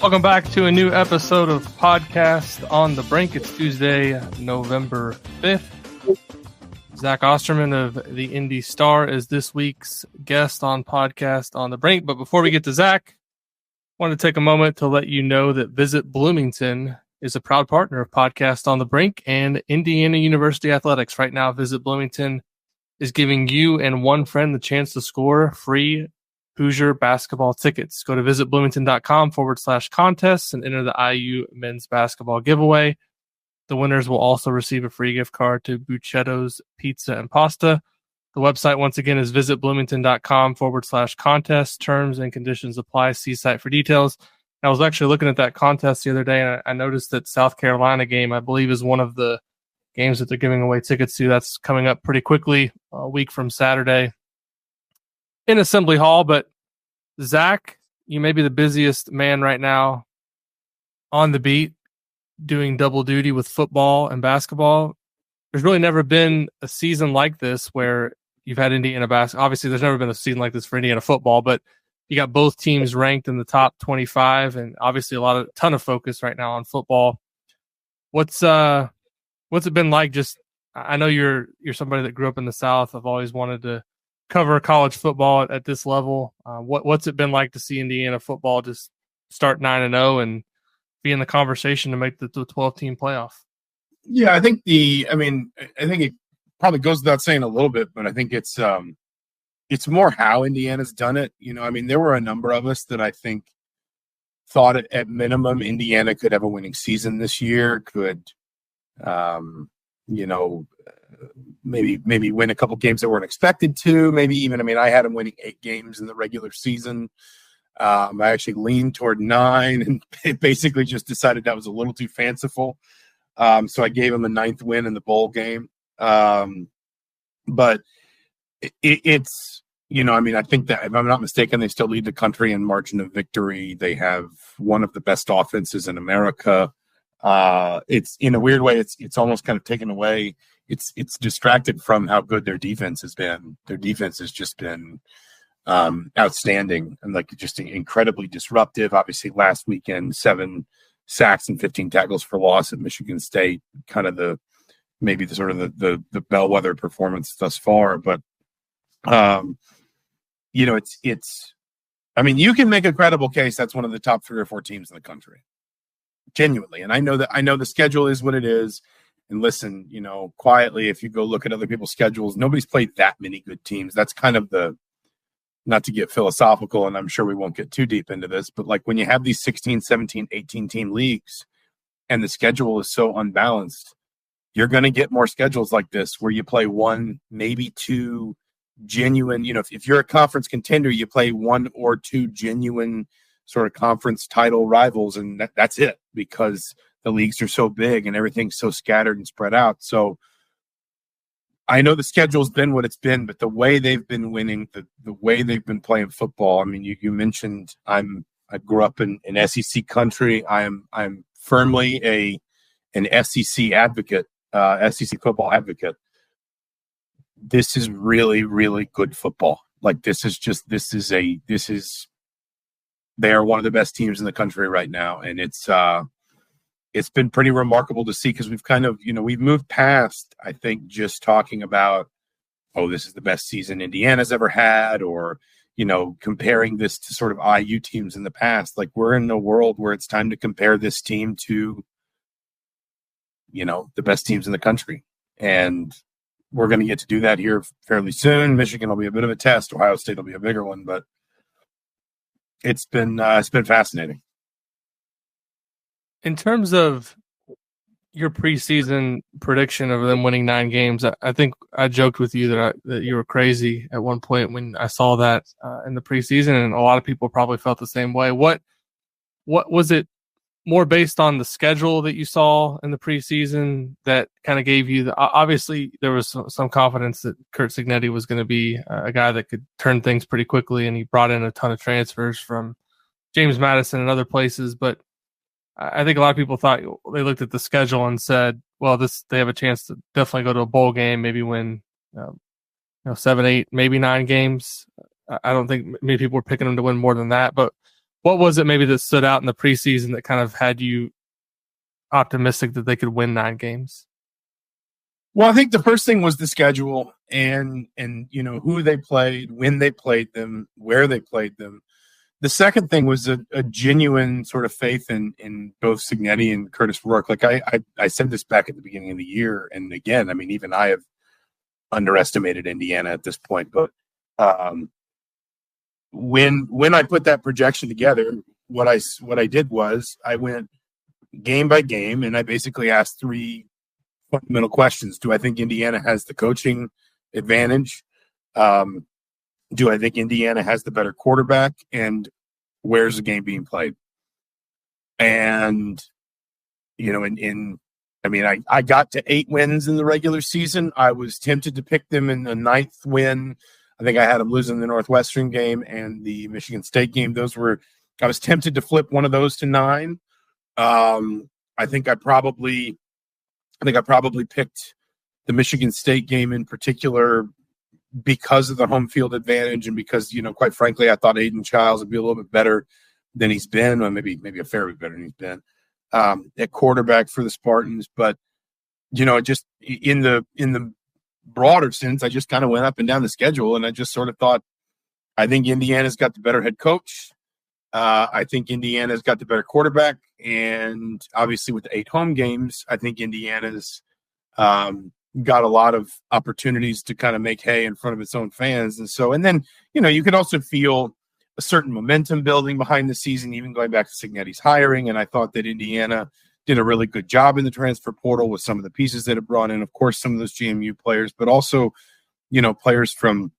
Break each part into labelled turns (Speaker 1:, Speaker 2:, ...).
Speaker 1: Welcome back to a new episode of Podcast on the Brink. It's Tuesday, November 5th. Zach Osterman of the Indy Star is this week's guest on Podcast on the Brink. But before we get to Zach, I want to take a moment to let you know that Visit Bloomington is a proud partner of Podcast on the Brink and Indiana University Athletics. Right now, Visit Bloomington is giving you and one friend the chance to score free Hoosier basketball tickets. Go to visitbloomington.com/contests and enter the IU men's basketball giveaway. The winners will also receive a free gift card to Buccetto's Pizza and Pasta. The website, once again, is visitbloomington.com/contest. Terms and conditions apply. See site for details. I was actually looking at that contest the other day, and I noticed that South Carolina game, I believe, is one of the games that they're giving away tickets to. That's coming up pretty quickly, a week from Saturday in Assembly Hall. But Zach, you may be the busiest man right now on the beat doing double duty with football and basketball. There's really never been a season like this where you've had Indiana basketball. Obviously, there's never been a season like this for Indiana football, but you got both teams ranked in the top 25, and obviously a ton of focus right now on football. What's it been like? Just, I know you're somebody that grew up in the South. I've always wanted to cover college football at this level. What's it been like to see Indiana football just start 9-0 and be in the conversation to make the 12-team playoff?
Speaker 2: Yeah, I think it probably goes without saying a little bit, but I think it's more how Indiana's done it. There were a number of us that I think thought at minimum Indiana could have a winning season this year, could maybe win a couple games that weren't expected to. I had them winning 8 games in the regular season. I actually leaned toward 9 and basically just decided that was a little too fanciful. So I gave them a 9th win in the bowl game. But it's, I think that if I'm not mistaken, they still lead the country in margin of victory. They have one of the best offenses in America. It's, in a weird way, it's almost kind of taken away. It's distracted from how good their defense has been. Their defense has just been outstanding and just incredibly disruptive. Obviously, last weekend, 7 sacks and 15 tackles for loss at Michigan State, kind of the bellwether performance thus far. But you can make a credible case that's one of the top 3 or 4 teams in the country, genuinely. And I know the schedule is what it is. And listen, quietly, if you go look at other people's schedules, nobody's played that many good teams. That's kind of not to get philosophical, and I'm sure we won't get too deep into this, but when you have these 16, 17, 18 team leagues and the schedule is so unbalanced, you're going to get more schedules like this where you play 1, maybe 2 genuine, if you're a conference contender, you play 1 or 2 genuine sort of conference title rivals, and that's it, because the leagues are so big and everything's so scattered and spread out. So I know the schedule's been what it's been, but the way they've been winning, the way they've been playing football. You mentioned I grew up in SEC country. I'm firmly an SEC advocate, SEC football advocate. This is really, really good football. They are one of the best teams in the country right now, and it's been pretty remarkable to see, because we've kind of, we've moved past, I think, just talking about, this is the best season Indiana's ever had, or, comparing this to sort of IU teams in the past. We're in a world where it's time to compare this team to, the best teams in the country. And we're going to get to do that here fairly soon. Michigan will be a bit of a test. Ohio State will be a bigger one, but it's been fascinating.
Speaker 1: In terms of your preseason prediction of them winning 9 games, I think I joked with you that you were crazy at one point when I saw that in the preseason, and a lot of people probably felt the same way. What was it more based on the schedule that you saw in the preseason that kind of gave you obviously there was some confidence that Curt Cignetti was going to be a guy that could turn things pretty quickly, and he brought in a ton of transfers from James Madison and other places, but I think a lot of people thought, they looked at the schedule and said, well, they have a chance to definitely go to a bowl game, maybe win 7, 8, maybe 9 games. I don't think many people were picking them to win more than that. But what was it maybe that stood out in the preseason that kind of had you optimistic that they could win 9 games?
Speaker 2: Well, I think the first thing was the schedule and who they played, when they played them, where they played them. The second thing was a genuine sort of faith in both Cignetti and Curtis Rourke. Like I said this back at the beginning of the year, and again, I mean, even I have underestimated Indiana at this point. But when I put that projection together, what I did was I went game by game, and I basically asked 3 fundamental questions. Do I think Indiana has the coaching advantage? Do I think Indiana has the better quarterback? And where's the game being played? And, I got to 8 wins in the regular season. I was tempted to pick them in the 9th win. I think I had them losing the Northwestern game and the Michigan State game. I was tempted to flip one of those to 9. I think I probably picked the Michigan State game in particular because of the home field advantage and because, quite frankly, I thought Aiden Childs would be a little bit better than he's been, or maybe a fair bit better than he's been at quarterback for the Spartans. But, just in the broader sense, I just kind of went up and down the schedule, and I just sort of thought, I think Indiana's got the better head coach. I think Indiana's got the better quarterback. And obviously with the 8 home games, I think Indiana's got a lot of opportunities to kind of make hay in front of its own fans. And then, you could also feel a certain momentum building behind the season, even going back to Cignetti's hiring. And I thought that Indiana did a really good job in the transfer portal with some of the pieces that it brought in. Of course, some of those GMU players, but also, players from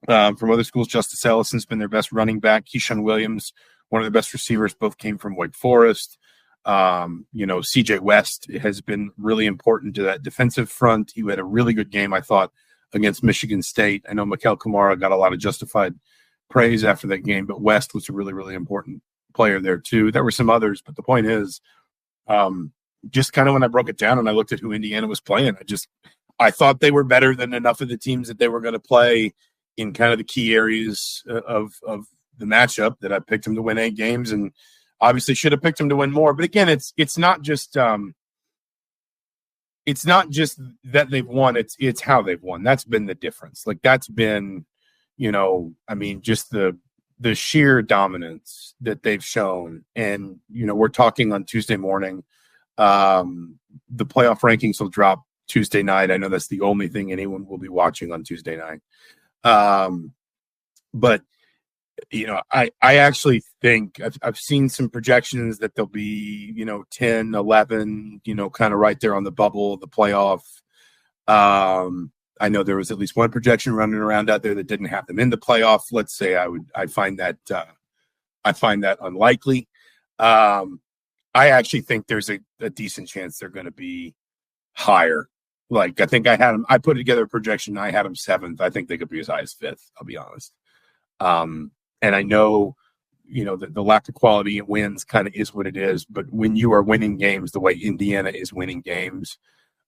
Speaker 2: other schools. Justice Ellison's been their best running back. Keyshawn Williams, one of the best receivers, both came from Wake Forest. CJ West has been really important to that defensive front. He had a really good game, I thought, against Michigan State. I know Mikel Kamara got a lot of justified praise after that game, but West was a really, really important player there too. There were some others, but the point is, just kind of when I broke it down and I looked at who Indiana was playing, I thought they were better than enough of the teams that they were going to play in kind of the key areas of the matchup that I picked them to win 8 games, and obviously should have picked them to win more. But again, it's not just that they've won, it's how they've won. That's been the difference. Like that's been, just the sheer dominance that they've shown. And, we're talking on Tuesday morning. The playoff rankings will drop Tuesday night. I know that's the only thing anyone will be watching on Tuesday night. But I actually think I've seen some projections that they'll be, 10, 11, kind of right there on the bubble of the playoff. I know there was at least one projection running around out there that didn't have them in the playoff. Let's say I find that unlikely. I actually think there's a decent chance they're going to be higher. Like I think I put together a projection. I had them 7th. I think they could be as high as 5th. I'll be honest. And I know, the lack of quality in wins kind of is what it is. But when you are winning games the way Indiana is winning games,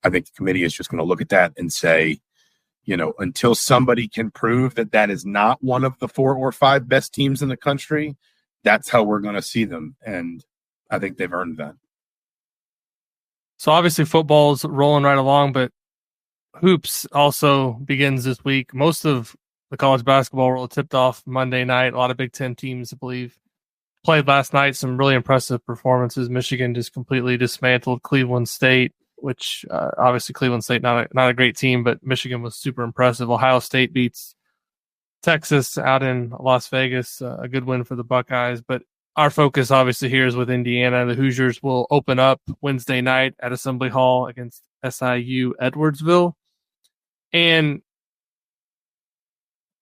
Speaker 2: I think the committee is just going to look at that and say, until somebody can prove that is not one of the 4 or 5 best teams in the country, that's how we're going to see them. And I think they've earned that.
Speaker 1: So obviously football's rolling right along, but hoops also begins this week. Most of the college basketball world tipped off Monday night. A lot of Big Ten teams, I believe, played last night. Some really impressive performances. Michigan just completely dismantled Cleveland State, which obviously Cleveland State, not a great team, but Michigan was super impressive. Ohio State beats Texas out in Las Vegas, a good win for the Buckeyes. But our focus obviously here is with Indiana. The Hoosiers will open up Wednesday night at Assembly Hall against SIU Edwardsville. And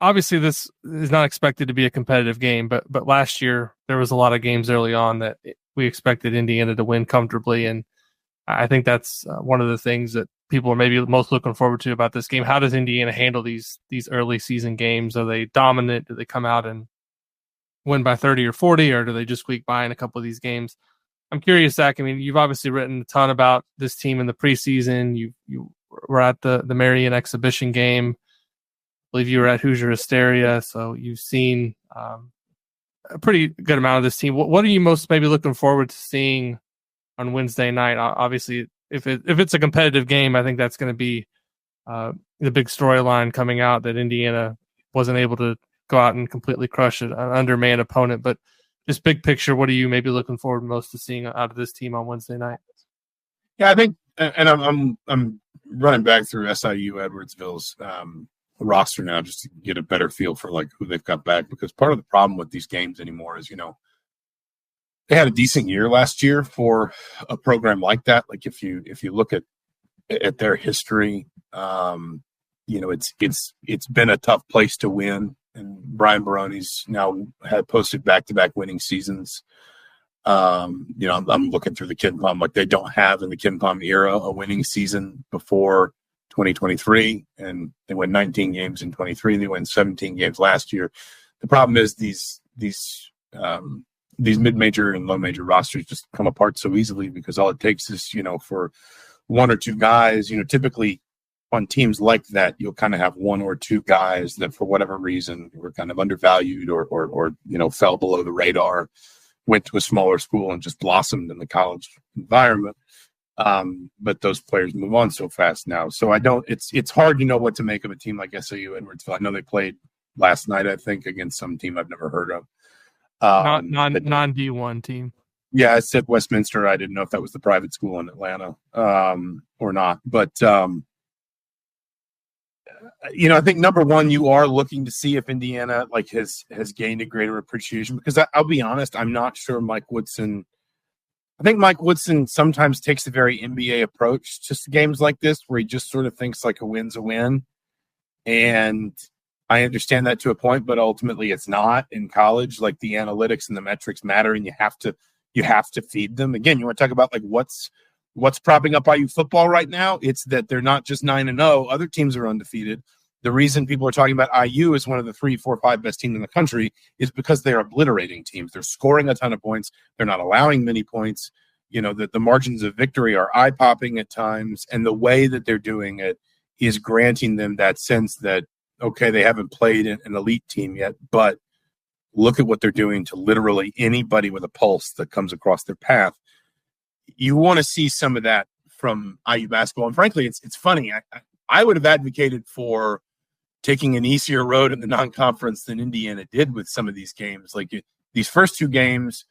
Speaker 1: obviously this is not expected to be a competitive game, but last year there was a lot of games early on that we expected Indiana to win comfortably. And I think that's one of the things that people are maybe most looking forward to about this game. How does Indiana handle these early season games? Are they dominant? Do they come out and win by 30 or 40, or do they just squeak by in a couple of these games? I'm curious, Zach. I mean, you've obviously written a ton about this team in the preseason. You were at the Marion exhibition game. I believe you were at Hoosier Hysteria, so you've seen a pretty good amount of this team. What are you most maybe looking forward to seeing on Wednesday night? Obviously, if it's a competitive game, I think that's going to be the big storyline coming out, that Indiana wasn't able to go out and completely crush an undermanned opponent. But just big picture, what are you maybe looking forward most to seeing out of this team on Wednesday night?
Speaker 2: Yeah, I think, and I'm running back through SIU Edwardsville's roster now just to get a better feel for like who they've got back, because part of the problem with these games anymore is, they had a decent year last year for a program like that. Like if you look at their history, it's been a tough place to win, and Brian Baroni's now had posted back-to-back winning seasons. I'm looking through the KenPom, like they don't have in the KenPom era a winning season before 2023, and they win 19 games in 23. They win 17 games last year. The problem is these mid-major and low-major rosters just come apart so easily, because all it takes is, for one or two guys, typically on teams like that, you'll kind of have one or two guys that for whatever reason were kind of undervalued or fell below the radar, went to a smaller school and just blossomed in the college environment. But those players move on so fast now. So it's hard to know what to make of a team like SIU Edwardsville. I know they played last night, I think, against some team I've never heard of.
Speaker 1: Non-D1 team.
Speaker 2: Yeah, I said Westminster. I didn't know if that was the private school in Atlanta or not. But, I think number one, you are looking to see if Indiana has gained a greater appreciation, because I'll be honest, I'm not sure Mike Woodson. I think Mike Woodson sometimes takes a very NBA approach to games like this, where he just sort of thinks like a win's a win. And I understand that to a point, but ultimately it's not in college. Like the analytics and the metrics matter, and you have to feed them. Again, you want to talk about like what's propping up IU football right now? It's that they're not just 9-0. Other teams are undefeated. The reason people are talking about IU as one of the 3, 4, 5 best teams in the country is because they're obliterating teams. They're scoring a ton of points. They're not allowing many points. That the margins of victory are eye-popping at times, and the way that they're doing it is granting them that sense that, okay, they haven't played an elite team yet, but look at what they're doing to literally anybody with a pulse that comes across their path. You want to see some of that from IU basketball. And frankly, it's funny. I would have advocated for taking an easier road in the non-conference than Indiana did with some of these games. Like these first two games,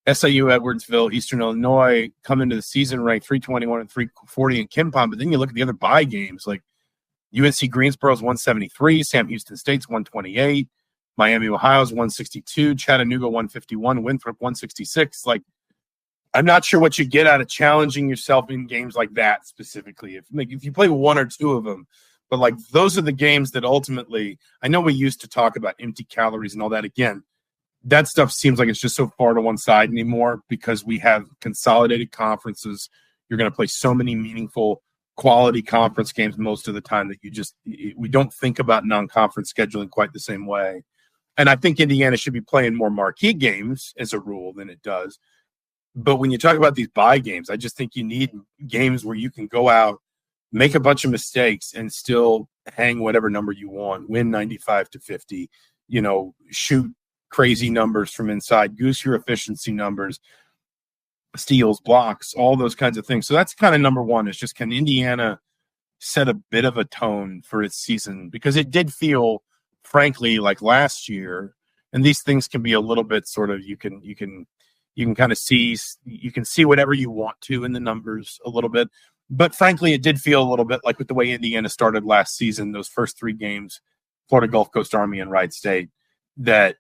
Speaker 2: SIU Edwardsville, Eastern Illinois, come into the season ranked 321 and 340 in KenPom. But then you look at the other bye games, like UNC Greensboro's 173, Sam Houston State's 128, Miami, Ohio's 162, Chattanooga 151, Winthrop 166. Like, I'm not sure what you get out of challenging yourself in games like that specifically. If you play one or two of them, but like those are the games that ultimately, I know we used to talk about empty calories and all that. Again, that stuff seems like it's just so far to one side anymore, because we have consolidated conferences. You're going to play so many meaningful quality conference games most of the time that we don't think about non-conference scheduling quite the same way. And I think Indiana should be playing more marquee games as a rule than it does. But when you talk about these bye games, I just think you need games where you can go out, make a bunch of mistakes, and still hang whatever number you want, win 95-50, shoot crazy numbers from inside, goose your efficiency numbers, steals, blocks, all those kinds of things. So that's kind of number one, is just, can Indiana set a bit of a tone for its season? Because it did feel, frankly, like last year, and these things can be a little bit sort of, you can kind of see, you can see whatever you want to in the numbers a little bit. But frankly, it did feel a little bit like with the way Indiana started last season, those first 3 games, Florida Gulf Coast Army and Wright State, that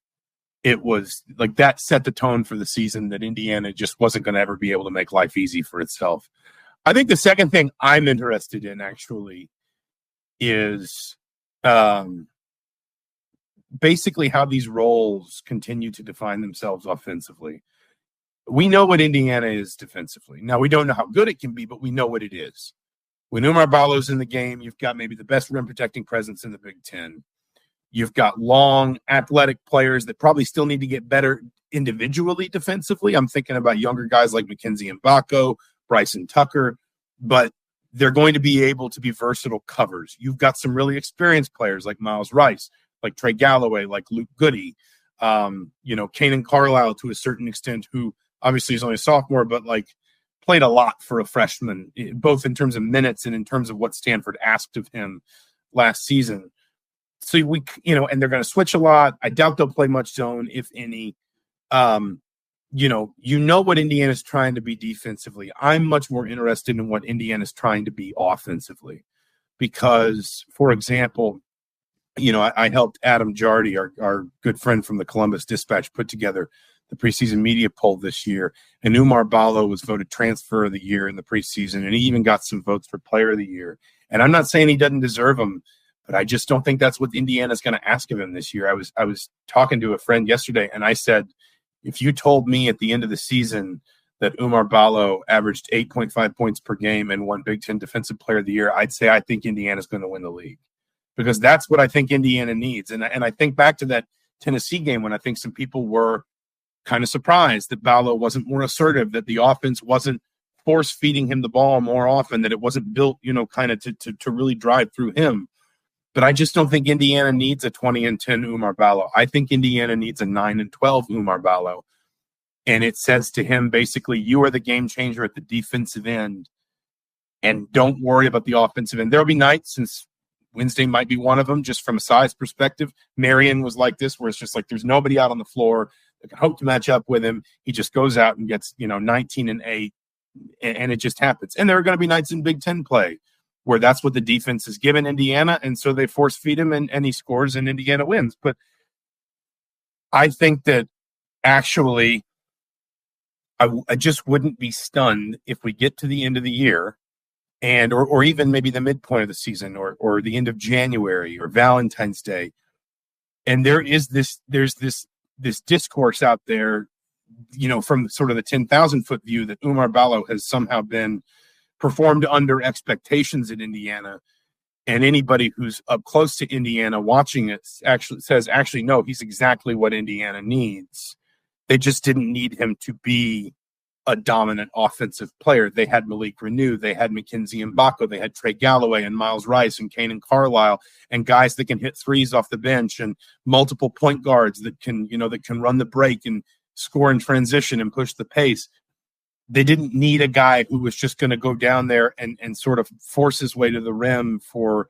Speaker 2: it was like that set the tone for the season, that Indiana just wasn't going to ever be able to make life easy for itself. I think the second thing I'm interested in actually is basically how these roles continue to define themselves offensively. We know what Indiana is defensively. Now, we don't know how good it can be, but we know what it is. When Uumar Balo's in the game, you've got maybe the best rim protecting presence in the Big Ten. You've got long, athletic players that probably still need to get better individually defensively. I'm thinking about younger guys like Mackenzie Mbako, Bryson Tucker, but they're going to be able to be versatile covers. You've got some really experienced players like Miles Rice, like Trey Galloway, like Luke Goody. Kanan Carlisle to a certain extent, who obviously is only a sophomore, but like played a lot for a freshman, both in terms of minutes and in terms of what Stanford asked of him last season. So and they're going to switch a lot. I doubt they'll play much zone, if any. What Indiana's trying to be defensively. I'm much more interested in what Indiana's trying to be offensively, because, for example, I helped Adam Jardy, our good friend from the Columbus Dispatch, put together the preseason media poll this year. And Uumar Balo was voted transfer of the year in the preseason, and he even got some votes for player of the year. And I'm not saying he doesn't deserve them, but I just don't think that's what Indiana's going to ask of him this year. I was talking to a friend yesterday, and I said, if you told me at the end of the season that Uumar Balo averaged 8.5 points per game and won Big Ten Defensive Player of the Year, I'd say I think Indiana's going to win the league, because that's what I think Indiana needs. And I think back to that Tennessee game when I think some people were kind of surprised that Balo wasn't more assertive, that the offense wasn't force feeding him the ball more often, that it wasn't built, kind of to really drive through him. But I just don't think Indiana needs a 20-10 Uumar Balo. I think Indiana needs a 9-12 Uumar Balo. And it says to him, basically, you are the game changer at the defensive end, and don't worry about the offensive end. There'll be nights, since Wednesday might be one of them, just from a size perspective. Marion was like this, where it's just like there's nobody out on the floor that can hope to match up with him. He just goes out and gets 19-8, and it just happens. And there are going to be nights in Big Ten play where that's what the defense has given Indiana, and so they force feed him, and he scores, and Indiana wins. But I think that actually I just wouldn't be stunned if we get to the end of the year, and or even maybe the midpoint of the season, or the end of January or Valentine's Day, and there's this discourse out there, from sort of the 10,000 foot view, that Uumar Balo has somehow been performed under expectations at Indiana, and anybody who's up close to Indiana watching it says no, he's exactly what Indiana needs. They just didn't need him to be a dominant offensive player. They had Malik Renew, they had Mackenzie Mbako, they had Trey Galloway and Miles Rice and Kanan Carlisle, and guys that can hit threes off the bench, and multiple point guards that can run the break and score in transition and push the pace. They didn't need a guy who was just going to go down there and sort of force his way to the rim for,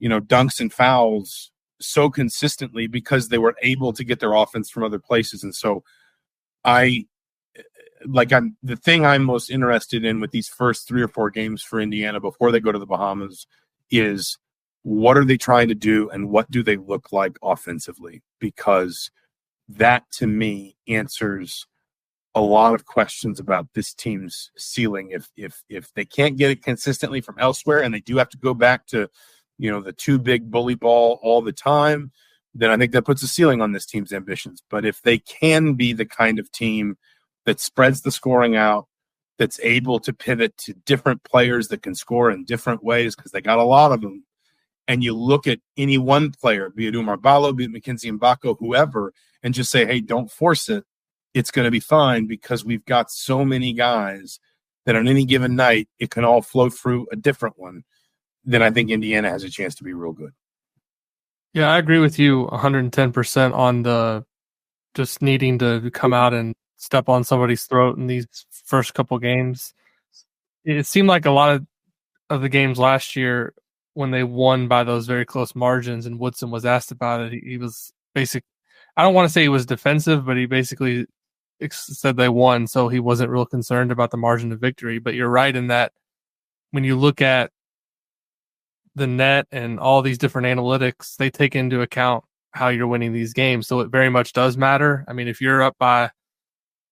Speaker 2: dunks and fouls so consistently, because they were able to get their offense from other places. And so the thing I'm most interested in with these first 3 or 4 games for Indiana before they go to the Bahamas is, what are they trying to do, and what do they look like offensively? Because that, to me, answers a lot of questions about this team's ceiling. If they can't get it consistently from elsewhere, and they do have to go back to, the 2 big bully ball all the time, then I think that puts a ceiling on this team's ambitions. But if they can be the kind of team that spreads the scoring out, that's able to pivot to different players that can score in different ways, because they got a lot of them, and you look at any one player, be it Uumar Balo, be it Mackenzie Mbako, whoever, and just say, hey, don't force it, it's going to be fine, because we've got so many guys that on any given night, it can all flow through a different one. Then I think Indiana has a chance to be real good.
Speaker 1: Yeah, I agree with you 110% on the just needing to come out and step on somebody's throat in these first couple games. It seemed like a lot of the games last year, when they won by those very close margins, and Woodson was asked about it, he was basically, I don't want to say he was defensive, but he basically said they won, so he wasn't real concerned about the margin of victory. But you're right in that when you look at the net and all these different analytics, they take into account how you're winning these games. So it very much does matter. I mean, if you're up by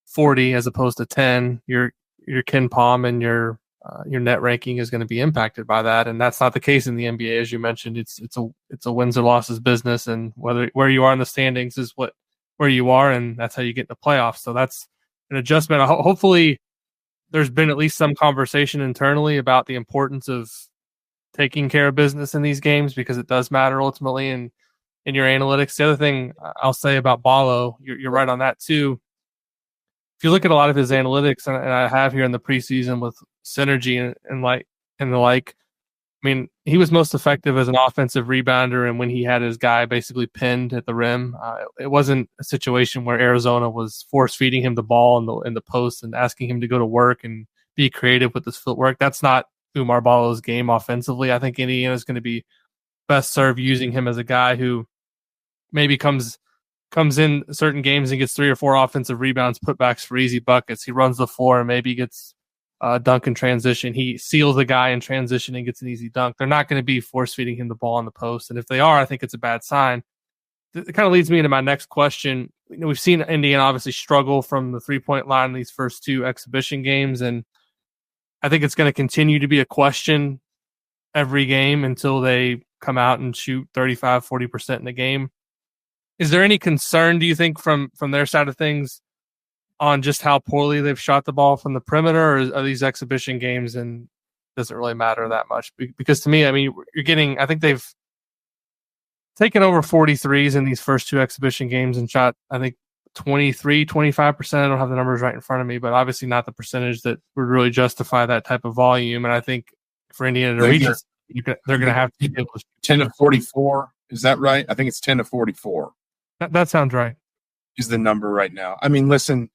Speaker 1: 40 as opposed to 10, your Ken Pom and your net ranking is going to be impacted by that, and that's not the case in the NBA. As you mentioned, it's a wins or losses business, and where you are in the standings is where you are, and that's how you get in the playoffs. So that's an adjustment. Hopefully there's been at least some conversation internally about the importance of taking care of business in these games, because it does matter ultimately in your analytics. The other thing I'll say about Balo, you're right on that too. If you look at a lot of his analytics, and I have here in the preseason with Synergy and the like, I mean, he was most effective as an offensive rebounder, and when he had his guy basically pinned at the rim, it wasn't a situation where Arizona was force feeding him the ball in the post and asking him to go to work and be creative with his footwork. That's not Uumar Balo's game offensively. I think Indiana is going to be best served using him as a guy who maybe comes in certain games and gets 3 or 4 offensive rebounds, putbacks for easy buckets. He runs the floor and maybe gets dunk in transition. He seals a guy in transition and gets an easy dunk. They're not going to be force feeding him the ball on the post. And if they are, I think it's a bad sign. It kind of leads me into my next question. We've seen Indiana obviously struggle from the 3-point line in these first 2 exhibition games. And I think it's going to continue to be a question every game until they come out and shoot 35, 40% in the game. Is there any concern, do you think, from their side of things on just how poorly they've shot the ball from the perimeter, or are these exhibition games and doesn't really matter that much? Because to me, I mean, I think they've taken over 43s in these first 2 exhibition games and shot, I think, 23, 25%. I don't have the numbers right in front of me, but obviously not the percentage that would really justify that type of volume. And I think for Indiana to reach it, they're going to have to be able to
Speaker 2: 10 of 44. Is that right? I think it's 10 of 44.
Speaker 1: That sounds right.
Speaker 2: Is the number right now. I mean, listen,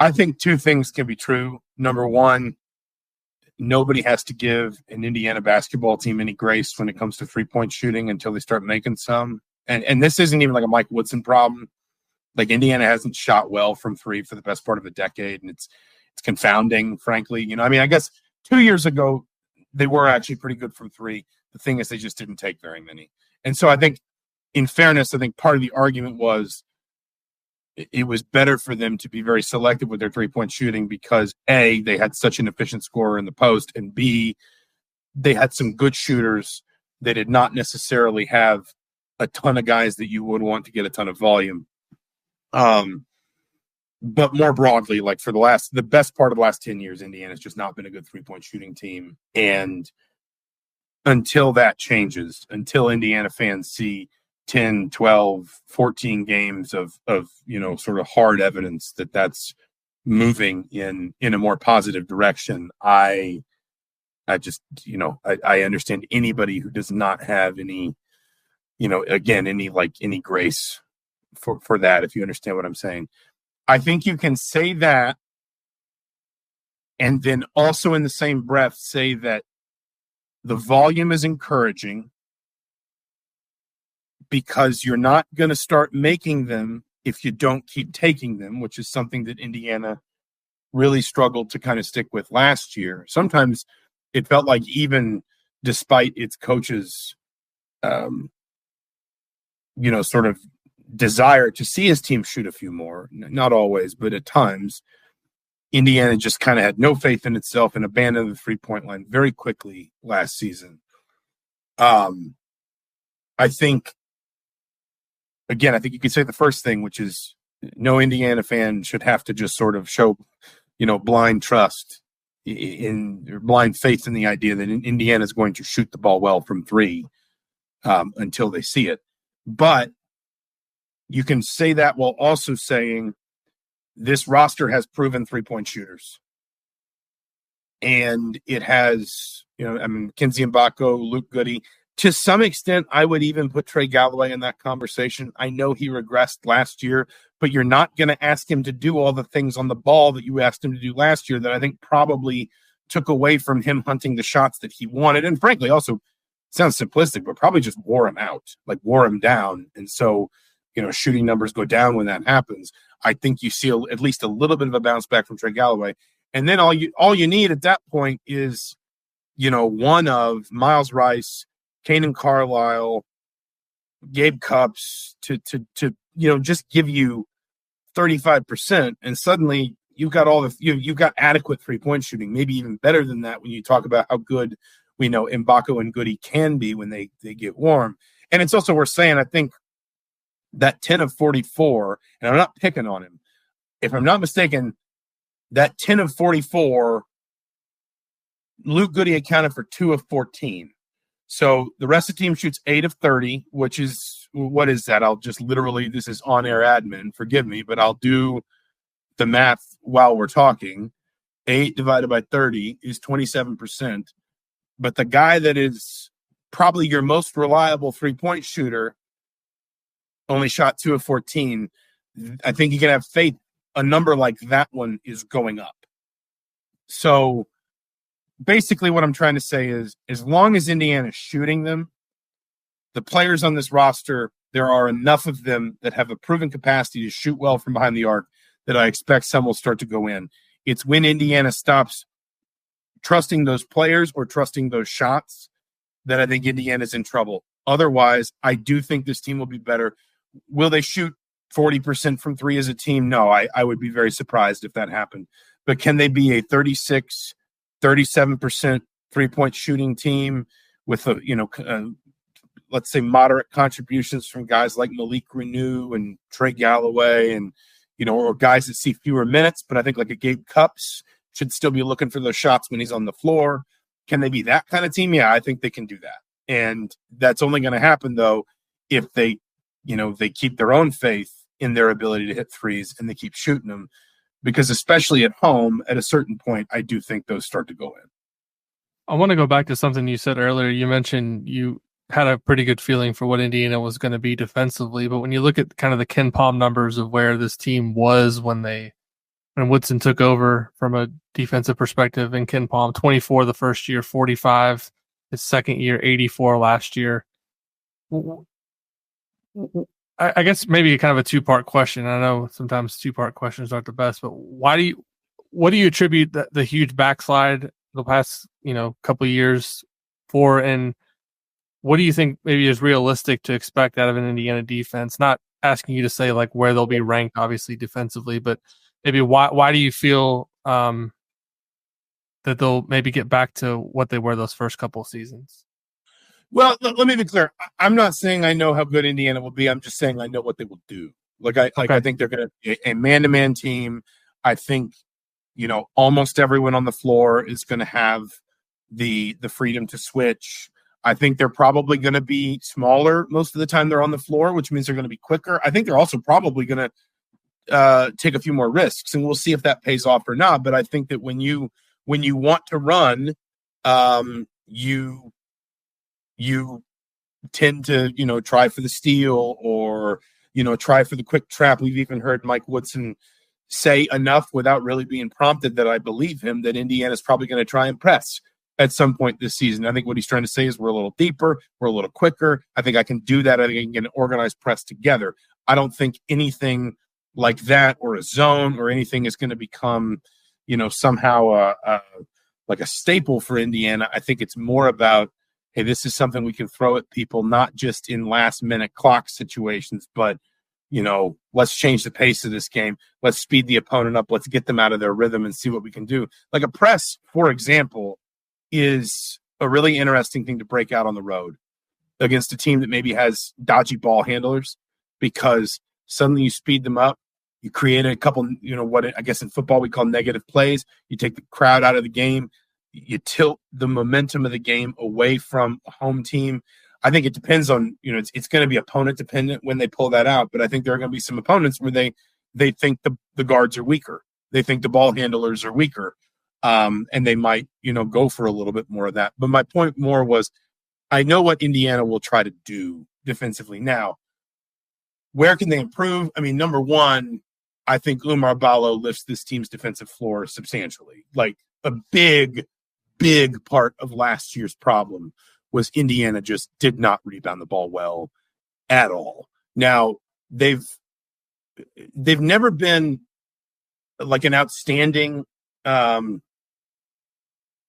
Speaker 2: I think 2 things can be true. Number one, nobody has to give an Indiana basketball team any grace when it comes to 3-point shooting until they start making some. And this isn't even like a Mike Woodson problem. Like, Indiana hasn't shot well from 3 for the best part of a decade, and it's confounding, frankly. You know, I mean, I guess 2 years ago they were actually pretty good from 3. The thing is, they just didn't take very many. And so I think, in fairness, I think part of the argument was it was better for them to be very selective with their 3-point shooting because, A, they had such an efficient scorer in the post, and B, they had some good shooters that did not necessarily have a ton of guys that you would want to get a ton of volume. But more broadly, like for the best part of the last 10 years, Indiana's just not been a good 3-point shooting team. And until that changes, until Indiana fans see 10, 12, 14 games of sort of hard evidence that that's moving in a more positive direction, I just, I understand anybody who does not have any, any grace for that, if you understand what I'm saying. I think you can say that and then also in the same breath say that the volume is encouraging because you're not going to start making them if you don't keep taking them, which is something that Indiana really struggled to kind of stick with last year. Sometimes it felt like even despite its coach's, sort of desire to see his team shoot a few more, not always, but at times, Indiana just kind of had no faith in itself and abandoned the 3-point line very quickly last season. I think you could say the first thing, which is no Indiana fan should have to just sort of show, blind trust or blind faith in the idea that Indiana is going to shoot the ball well from 3 until they see it. But you can say that while also saying this roster has proven 3-point shooters. And it has, Kinsey Mbako, Luke Goody. To some extent, I would even put Trey Galloway in that conversation. I know he regressed last year, but you're not going to ask him to do all the things on the ball that you asked him to do last year that I think probably took away from him hunting the shots that he wanted. And frankly, also sounds simplistic, but probably just wore him out, like wore him down. And so, shooting numbers go down when that happens. I think you see at least a little bit of a bounce back from Trey Galloway. And then all you need at that point is, one of Miles Rice, Kanan Carlisle, Gabe Cupps to just give you 35%. And suddenly you've got you've got adequate 3-point shooting, maybe even better than that when you talk about how good we know Mbako and Goody can be when they get warm. And it's also worth saying, I think, that 10 of 44, and I'm not picking on him. If I'm not mistaken, that 10 of 44, Luke Goody accounted for 2 of 14. So the rest of the team shoots 8 of 30, which is, what is that? I'll just literally, this is on-air admin, forgive me, but I'll do the math while we're talking. 8 divided by 30 is 27%. but the guy that is probably your most reliable 3-point shooter only shot 2 of 14. I think you can have faith a number like that one is going up. So basically what I'm trying to say is, as long as Indiana's shooting them, the players on this roster, there are enough of them that have a proven capacity to shoot well from behind the arc that I expect some will start to go in. It's when Indiana stops trusting those players or trusting those shots that I think Indiana's in trouble. Otherwise, I do think this team will be better. Will they shoot 40% from three as a team? No, I would be very surprised if that happened. But can they be a 36, 37% three-point shooting team with let's say moderate contributions from guys like Malik Renew and Trey Galloway and, or guys that see fewer minutes, but I think like a Gabe Cupps should still be looking for those shots when he's on the floor. Can they be that kind of team? Yeah, I think they can do that. And that's only going to happen, though, if they keep their own faith in their ability to hit threes and they keep shooting them. Because especially at home, at a certain point, I do think those start to go in.
Speaker 1: I want to go back to something you said earlier. You mentioned you had a pretty good feeling for what Indiana was going to be defensively, but when you look at kind of the Ken Palm numbers of where this team was when Woodson took over from a defensive perspective, and Ken Palm 24 the first year, 45 his second year, 84 last year. I guess maybe kind of a two-part question. I know sometimes two-part questions aren't the best, but what do you attribute the huge backslide the past couple of years for, and what do you think maybe is realistic to expect out of an Indiana defense? Not asking you to say like where they'll be ranked, obviously defensively, but maybe why do you feel that they'll maybe get back to what they were those first couple of seasons?
Speaker 2: Well, let me be clear. I'm not saying I know how good Indiana will be. I'm just saying I know what they will do. I think they're going to be a man-to-man team. I think, almost everyone on the floor is going to have the freedom to switch. I think they're probably going to be smaller most of the time they're on the floor, which means they're going to be quicker. I think they're also probably going to take a few more risks, and we'll see if that pays off or not. But I think that when you want to run, you tend to, try for the steal or, try for the quick trap. We've even heard Mike Woodson say enough without really being prompted that I believe him that Indiana's probably going to try and press at some point this season. I think what he's trying to say is we're a little deeper, we're a little quicker. I think I can do that. I think I can get an organized press together. I don't think anything like that or a zone or anything is going to become, somehow like a staple for Indiana. I think it's more about, hey, this is something we can throw at people, not just in last-minute clock situations, but, let's change the pace of this game. Let's speed the opponent up. Let's get them out of their rhythm and see what we can do. Like a press, for example, is a really interesting thing to break out on the road against a team that maybe has dodgy ball handlers, because suddenly you speed them up. You create a couple, what I guess in football we call negative plays. You take the crowd out of the game. You tilt the momentum of the game away from a home team. I think it depends on, it's going to be opponent dependent when they pull that out. But I think there are going to be some opponents where they think the guards are weaker. They think the ball handlers are weaker. And they might, go for a little bit more of that. But my point more was, I know what Indiana will try to do defensively. Now, where can they improve? I mean, number one, I think Uumar Balo lifts this team's defensive floor substantially. Like a big part of last year's problem was Indiana just did not rebound the ball well at all. Now, they've never been like an outstanding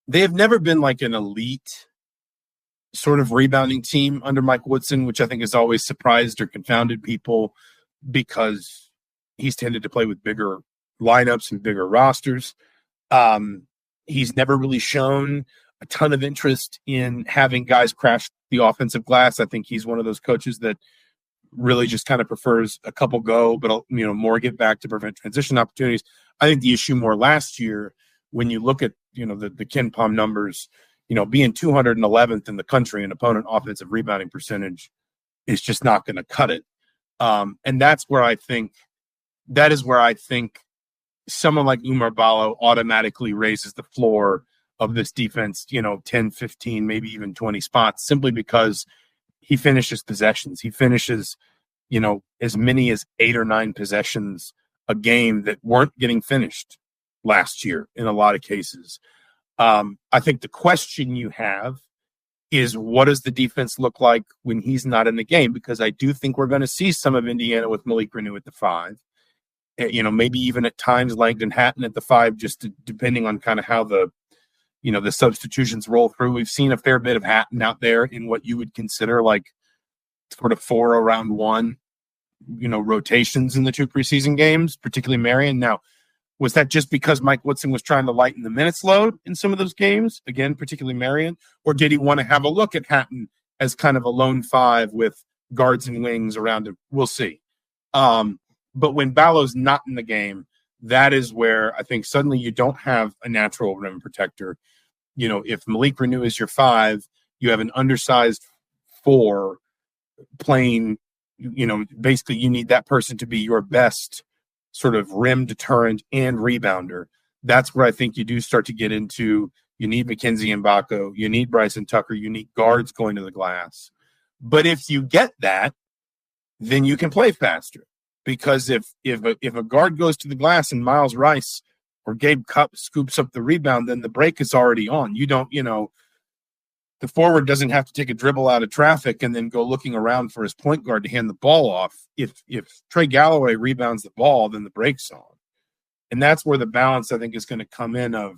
Speaker 2: they have never been like an elite sort of rebounding team under Mike Woodson, which I think has always surprised or confounded people because he's tended to play with bigger lineups and bigger rosters. He's never really shown a ton of interest in having guys crash the offensive glass. I think he's one of those coaches that really just kind of prefers a couple go, but more get back to prevent transition opportunities. I think the issue more last year, when you look at the Ken Palm numbers, being 211th in the country in opponent offensive rebounding percentage is just not going to cut it. And that is where I think someone like Uumar Balo automatically raises the floor of this defense, 10, 15, maybe even 20 spots, simply because he finishes possessions. He finishes, as many as 8 or 9 possessions a game that weren't getting finished last year in a lot of cases. I think the question you have is, what does the defense look like when he's not in the game? Because I do think we're going to see some of Indiana with Malik Renew at the 5. Maybe even at times Langdon Hatton at the 5, just depending on kind of how the substitutions roll through. We've seen a fair bit of Hatton out there in what you would consider like sort of 4 around 1, rotations in the 2 preseason games, particularly Marion. Now, was that just because Mike Woodson was trying to lighten the minutes load in some of those games, again, particularly Marion, or did he want to have a look at Hatton as kind of a lone 5 with guards and wings around him? We'll see. But when Balo's not in the game, that is where I think suddenly you don't have a natural rim protector. If Malik Renew is your 5, you have an undersized 4 playing, basically you need that person to be your best sort of rim deterrent and rebounder. That's where I think you do start to get into, you need Mackenzie Mbako, you need Bryson Tucker, you need guards going to the glass. But if you get that, then you can play faster. Because if a guard goes to the glass and Miles Rice or Gabe Cupp scoops up the rebound, then the break is already on. You don't, the forward doesn't have to take a dribble out of traffic and then go looking around for his point guard to hand the ball off. If Trey Galloway rebounds the ball, then the break's on. And that's where the balance, I think, is going to come in of,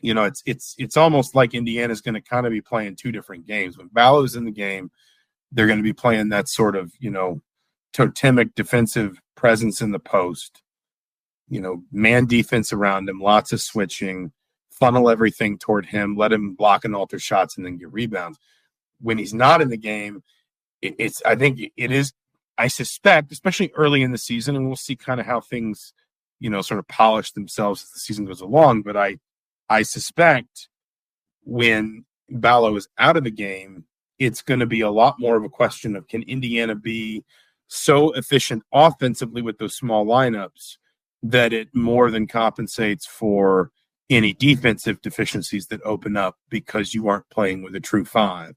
Speaker 2: it's almost like Indiana's going to kind of be playing 2 different games. When Balo's in the game, they're going to be playing that sort of, totemic defensive presence in the post, man defense around him, lots of switching, funnel everything toward him, let him block and alter shots and then get rebounds. When he's not in the game, I suspect, especially early in the season, and we'll see kind of how things, sort of polish themselves as the season goes along. But I suspect when Balo is out of the game, it's going to be a lot more of a question of, can Indiana be so efficient offensively with those small lineups that it more than compensates for any defensive deficiencies that open up because you aren't playing with a true 5.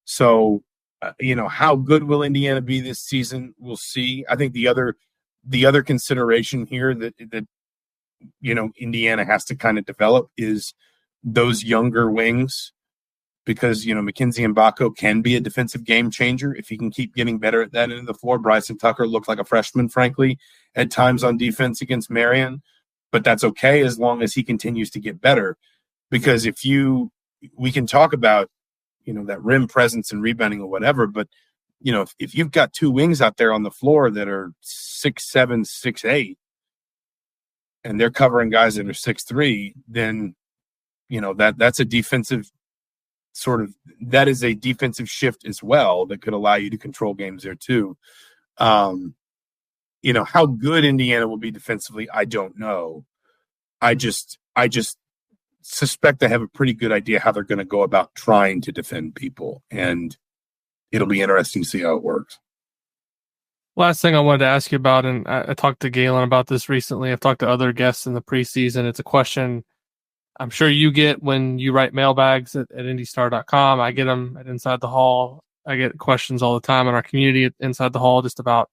Speaker 2: So, how good will Indiana be this season? We'll see. I think the other consideration here that Indiana has to kind of develop is those younger wings, because, Mackenzie Mbako can be a defensive game changer if he can keep getting better at that end of the floor. Bryson Tucker looked like a freshman, frankly, at times on defense against Marion, but that's okay as long as he continues to get better. Because we can talk about, that rim presence and rebounding or whatever, but, if you've got 2 wings out there on the floor that are 6'7", 6'8", and they're covering guys that are 6'3", then, that's a defensive that is a defensive shift as well that could allow you to control games there too. How good Indiana will be defensively, I don't know. I just suspect they have a pretty good idea how they're going to go about trying to defend people, and it'll be interesting to see how it works.
Speaker 1: Last thing I wanted to ask you about, and I talked to Galen about this recently. I've talked to other guests in the preseason. It's a question I'm sure you get when you write mailbags at indystar.com. I get them at Inside the Hall. I get questions all the time in our community at Inside the Hall just about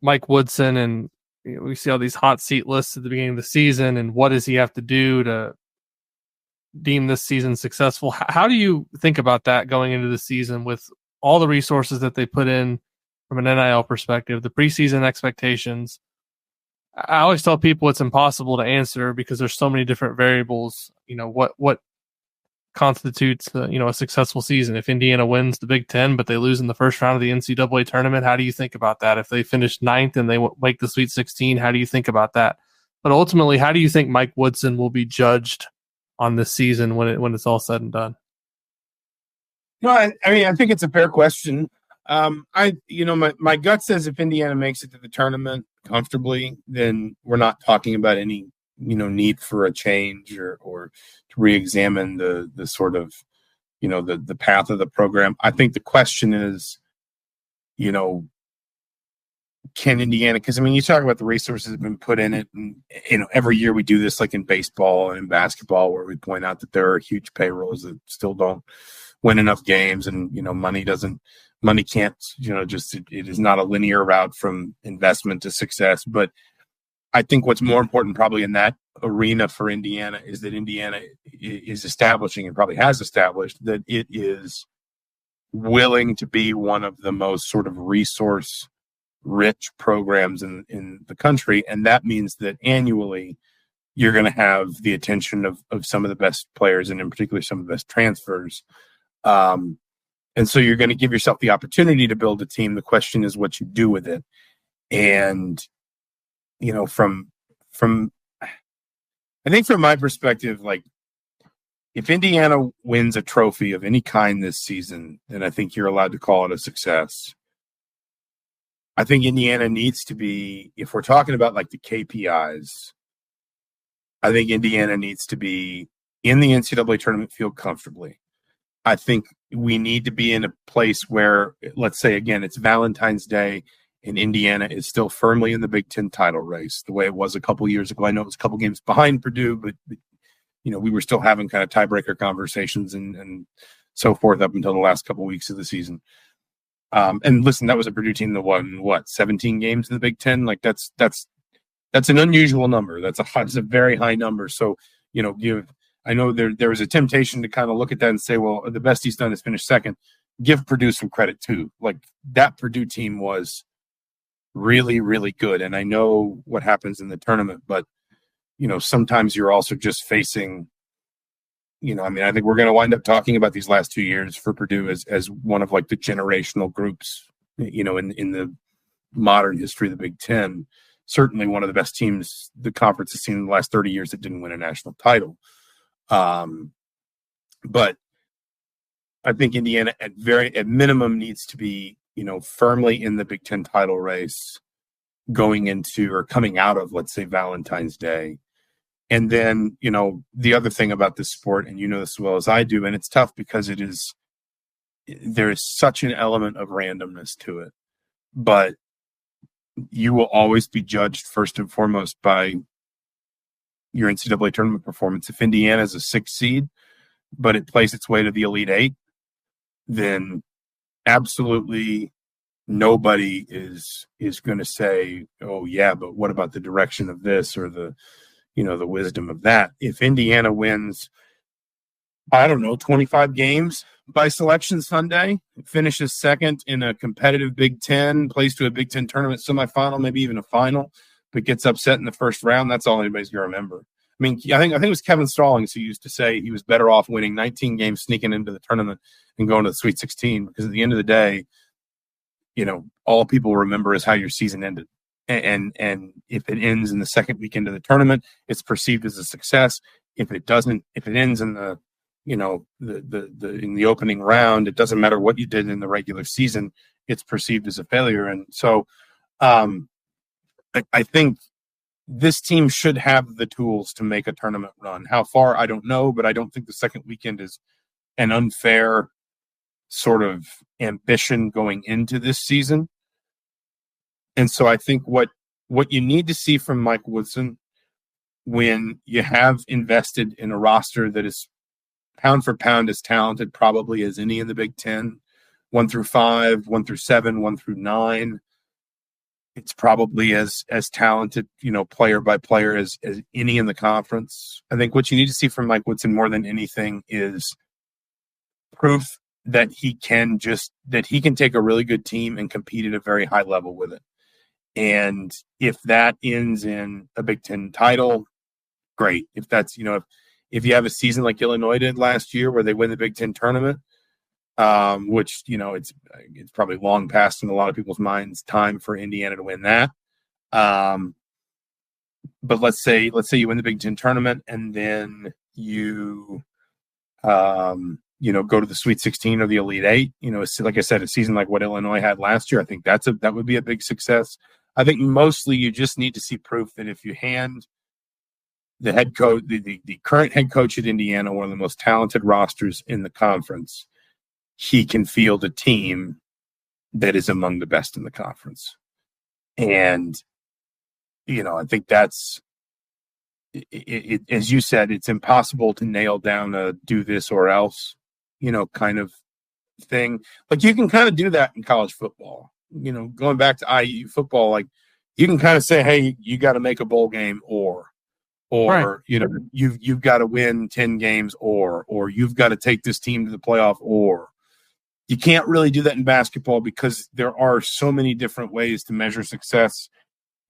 Speaker 1: Mike Woodson, and we see all these hot seat lists at the beginning of the season, and what does he have to do to deem this season successful? How do you think about that going into the season with all the resources that they put in from an NIL perspective, the preseason expectations? I always tell people it's impossible to answer because there's so many different variables. What constitutes a successful season? If Indiana wins the Big Ten, but they lose in the first round of the NCAA tournament, how do you think about that? If they finish 9th and they make the Sweet 16, how do you think about that? But ultimately, how do you think Mike Woodson will be judged on this season when it's all said and done?
Speaker 2: No, I think it's a fair question. My gut says if Indiana makes it to the tournament comfortably, then we're not talking about any, need for a change or to re-examine the sort of, the path of the program. I think the question is, can Indiana, because I mean, you talk about the resources that have been put in it, and every year we do this, like in baseball and in basketball, where we point out that there are huge payrolls that still don't win enough games, and money can't, just it is not a linear route from investment to success. But I think what's more important probably in that arena for Indiana is that Indiana is establishing, and probably has established, that it is willing to be one of the most sort of resource rich programs in the country. And that means that annually you're going to have the attention of some of the best players, and in particular some of the best transfers. And so you're going to give yourself the opportunity to build a team. The question is what you do with it. And, from I think from my perspective, like, if Indiana wins a trophy of any kind this season, then I think you're allowed to call it a success. I think Indiana needs to be, if we're talking about like the KPIs, I think Indiana needs to be in the NCAA tournament field comfortably. I think we need to be in a place where, let's say, again, it's Valentine's Day and Indiana is still firmly in the Big Ten title race, the way it was a couple years ago. I know it was a couple games behind Purdue, but we were still having kind of tiebreaker conversations and so forth up until the last couple of weeks of the season. And listen, that was a Purdue team that won 17 games in the Big Ten. Like that's an unusual number. That's a very high number. So, I know there was a temptation to kind of look at that and say, well, the best he's done is finish second. Give Purdue some credit too. Like, that Purdue team was really, really good. And I know what happens in the tournament, but sometimes you're also just facing, I think we're going to wind up talking about these last 2 years for Purdue as one of like the generational groups, in the modern history of the Big Ten. Certainly one of the best teams the conference has seen in the last 30 years that didn't win a national title. But I think Indiana at minimum needs to be, firmly in the Big Ten title race going into or coming out of, let's say, Valentine's Day. And then, the other thing about this sport, and this as well as I do, and it's tough because there is such an element of randomness to it, but you will always be judged first and foremost by your NCAA tournament performance. If Indiana is a 6 seed, but it plays its way to the Elite 8, then absolutely nobody is going to say, oh yeah, but what about the direction of this or the wisdom of that? If Indiana wins, 25 games by Selection Sunday, finishes second in a competitive Big Ten, plays to a Big Ten tournament semifinal, maybe even a final, but gets upset in the first round, that's all anybody's going to remember. I mean, I think it was Kevin Stallings who used to say he was better off winning 19 games, sneaking into the tournament, and going to the Sweet 16, because at the end of the day, all people remember is how your season ended. And if it ends in the second weekend of the tournament, it's perceived as a success. If it doesn't, if it ends in the in the opening round, it doesn't matter what you did in the regular season, it's perceived as a failure. And so I think this team should have the tools to make a tournament run. How far, I don't know, but I don't think the second weekend is an unfair sort of ambition going into this season. And so I think what you need to see from Mike Woodson, when you have invested in a roster that is pound for pound as talented probably as any in the Big Ten, 1 through 5, 1 through 7, 1 through 9, it's probably as talented, player by player as any in the conference. I think what you need to see from Mike Woodson more than anything is proof that he can take a really good team and compete at a very high level with it. And if that ends in a Big Ten title, great. If that's, if you have a season like Illinois did last year where they win the Big Ten tournament, which, it's probably long past in a lot of people's minds time for Indiana to win that. But let's say you win the Big Ten tournament and then you, go to the Sweet 16 or the Elite 8, like I said, a season like what Illinois had last year, I think that would be a big success. I think mostly you just need to see proof that if you hand the head coach, the current head coach at Indiana, one of the most talented rosters in the conference, he can field a team that is among the best in the conference. And, I think that's it, as you said, it's impossible to nail down a do this or else, kind of thing. Like you can kind of do that in college football, going back to IU football, like you can kind of say, hey, you got to make a bowl game or
Speaker 1: Right.
Speaker 2: You've got to win 10 games or you've got to take this team to the playoff, or you can't really do that in basketball because there are so many different ways to measure success.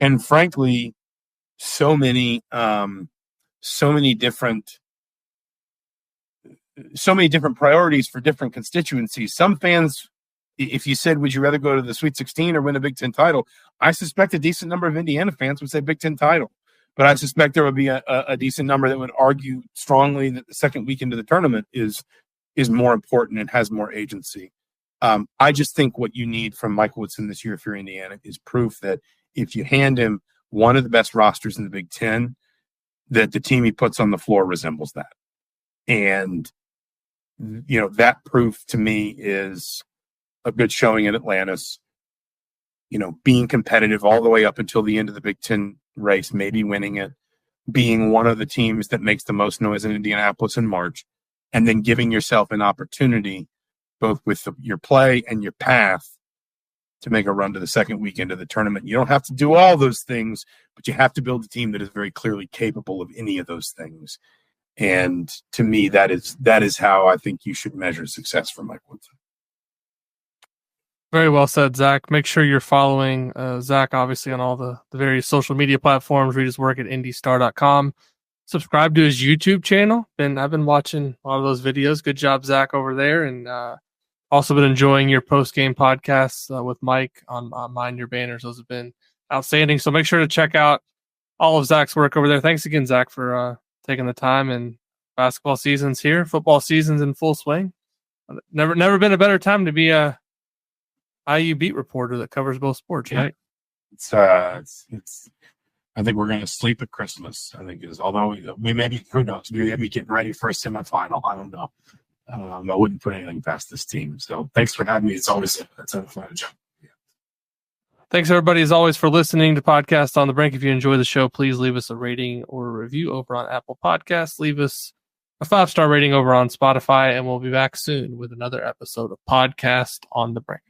Speaker 2: And frankly, so many different priorities for different constituencies. Some fans, if you said, would you rather go to the Sweet 16 or win a Big Ten title? I suspect a decent number of Indiana fans would say Big Ten title. But I suspect there would be a decent number that would argue strongly that the second week into the tournament is more important and has more agency. I just think what you need from Mike Woodson this year, if you're Indiana, is proof that if you hand him one of the best rosters in the Big Ten, that the team he puts on the floor resembles that. And, that proof to me is a good showing at Atlantis, being competitive all the way up until the end of the Big Ten race, maybe winning it, being one of the teams that makes the most noise in Indianapolis in March, and then giving yourself an opportunity, both with your play and your path, to make a run to the second weekend of the tournament. You don't have to do all those things, but you have to build a team that is very clearly capable of any of those things. And to me, that is how I think you should measure success for Mike Woodson.
Speaker 1: Very well said, Zach. Make sure you're following Zach, obviously, on all the various social media platforms. Read his work at indystar.com. Subscribe to his YouTube channel. I've been watching a lot of those videos. Good job, Zach, over there. And also been enjoying your post-game podcasts with Mike on Mind Your Banners. Those have been outstanding. So make sure to check out all of Zach's work over there. Thanks again, Zach, for taking the time. And basketball season's here. Football season's in full swing. Never been a better time to be a IU beat reporter that covers both sports, right?
Speaker 2: It's I think we're going to sleep at Christmas. I think although we may be, who knows, we may be getting ready for a semifinal. I don't know. I wouldn't put anything past this team. So thanks for having me. It's a fun job. Yeah.
Speaker 1: Thanks, everybody, as always, for listening to Podcast on the Brink. If you enjoy the show, please leave us a rating or a review over on Apple Podcasts. Leave us a 5-star rating over on Spotify, and we'll be back soon with another episode of Podcast on the Brink.